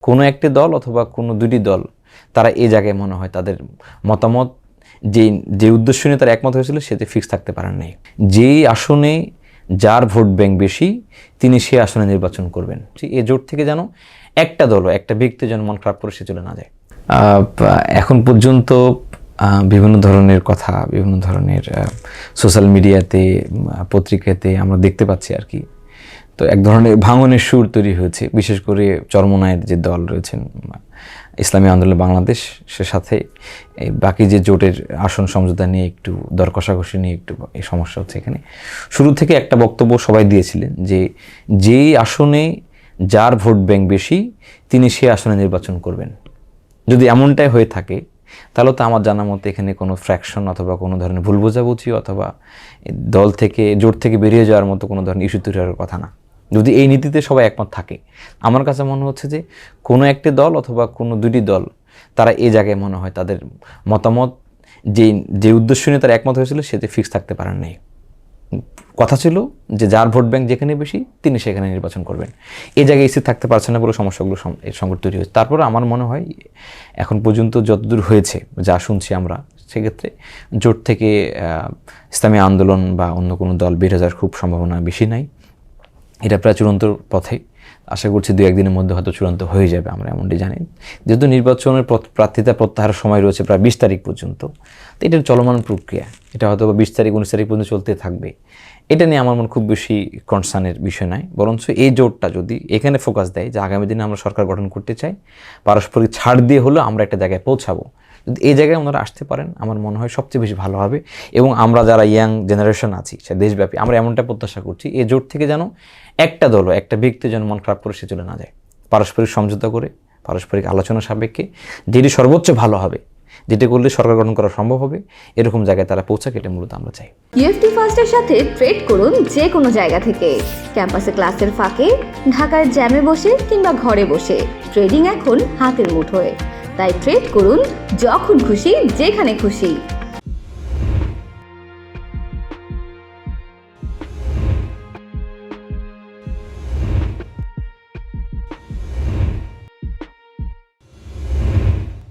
কোনো একটি দল অথবা কোনো দুটি দল তারা এই জায়গায় মনে হয় তাদের মতামত যে উদ্দেশ্য নিয়ে তারা একমত হয়েছিল সেতে ফিক্স থাকতে পারেন নাই। যেই আসনে যার ভোট ব্যাংক বেশি তিনি সে আসনে নির্বাচন করবেন। এই জোট থেকে যেন একটা দল একটা ব্যক্তি যেন মন খারাপ করে সে চলে না যায়। এখন পর্যন্ত বিভিন্ন ধরনের কথা, বিভিন্ন ধরনের সোশ্যাল মিডিয়াতে, পত্রিকাতে আমরা দেখতে পাচ্ছি আর কি। তো এক ধরনের ভাঙনের সুর তৈরি হয়েছে, বিশেষ করে চরমোনাইয়ের যে দল রয়েছেন ইসলামী আন্দোলন বাংলাদেশ, সে সাথে বাকি যে জোটের আসন সমঝোতা নিয়ে একটু দর কষাকষি নিয়ে একটু এই সমস্যা হচ্ছে। এখানে শুরু থেকে একটা বক্তব্য সবাই দিয়েছিলেন যে যেই আসনে যার ভোট ব্যাংক বেশি তিনি সে আসনে নির্বাচন করবেন। যদি এমনটাই হয়ে থাকে তাহলে তো আমার জানা মতে এখানে কোনো ফ্র্যাকশন অথবা কোনো ধরনের ভুল বোঝাবুঝি অথবা দল থেকে জোট থেকে বেরিয়ে যাওয়ার মতো কোনো ধরনের ইস্যু তৈরি হওয়ার কথা না। যদি এই নীতিতে সবাই একমত থাকে, আমার কাছে মনে হচ্ছে যে কোনো একটি দল অথবা কোনো দুটি দল তারা এই জায়গায় মনে হয় তাদের মতামত যে উদ্দেশ্য নিয়ে তারা একমত হয়েছিল সেতে ফিক্স থাকতে পারেন নাই। কথা ছিল যে যার ভোট ব্যাংক যেখানে বেশি তিনি সেখানে নির্বাচন করবেন। এই জায়গায় স্থির থাকতে পারছে না বলে সমস্যাগুলো সংকট তৈরি হয়েছে। তারপরে আমার মনে হয় এখন পর্যন্ত যতদূর হয়েছে যা শুনছি আমরা, সেক্ষেত্রে জোট থেকে ইসলামী আন্দোলন বা অন্য কোনো দল বের হয়ে যাওয়ার খুব সম্ভাবনা বেশি নাই। এটা প্রায় চূড়ান্ত পথে। আশা করছি 2-1 দিনের মধ্যে হয়তো চূড়ান্ত হয়ে যাবে, আমরা এমনটি জানি। যেহেতু নির্বাচনের প্রার্থিতা প্রত্যাহারের সময় রয়েছে প্রায় 20 তারিখ পর্যন্ত, তো এটার চলমান প্রক্রিয়া, এটা হয়তো 20 তারিখ 19 তারিখ পর্যন্ত চলতে থাকবে। এটা নিয়ে আমার মনে খুব বেশি কনসার্নের বিষয় নাই, বরঞ্চ এই জোটটা যদি এখানে ফোকাস দেয় যে আগামী দিনে আমরা সরকার গঠন করতে চাই, পারস্পরিক ছাড় দিয়ে হলেও আমরা একটা জায়গায় পৌঁছাবো, যদি এই জায়গায় ওনারা আসতে পারেন আমার মনে হয় সবচেয়ে বেশি ভালো হবে। এবং আমরা যারা ইয়াং জেনারেশন আছি সে দেশব্যাপী আমরা এমনটা প্রত্যাশা করছি, এই জোট থেকে যেন একটা দল একটা ব্যক্তি যেন মন খারাপ করে সে চলে না যায়, পারস্পরিক সমঝোতা করে পারস্পরিক আলোচনা সাপেক্ষে যেটি সর্বোচ্চ ভালো হবে, যেটা করলে সরকার গঠন করা সম্ভব হবে, এরকম জায়গায় তারা পৌঁছাক, এটা মূলত আমরা চাই। ইউএফটি ফার্স্টের সাথে ট্রেড করুন যে কোনো জায়গা থেকে, ক্যাম্পাসে ক্লাসের ফাঁকে, ঢাকার জ্যামে বসে কিংবা ঘরে বসে। ট্রেডিং এখন হাতের মুঠোয়, তাই ট্রেড করুন যখন খুশি যেখানে খুশি।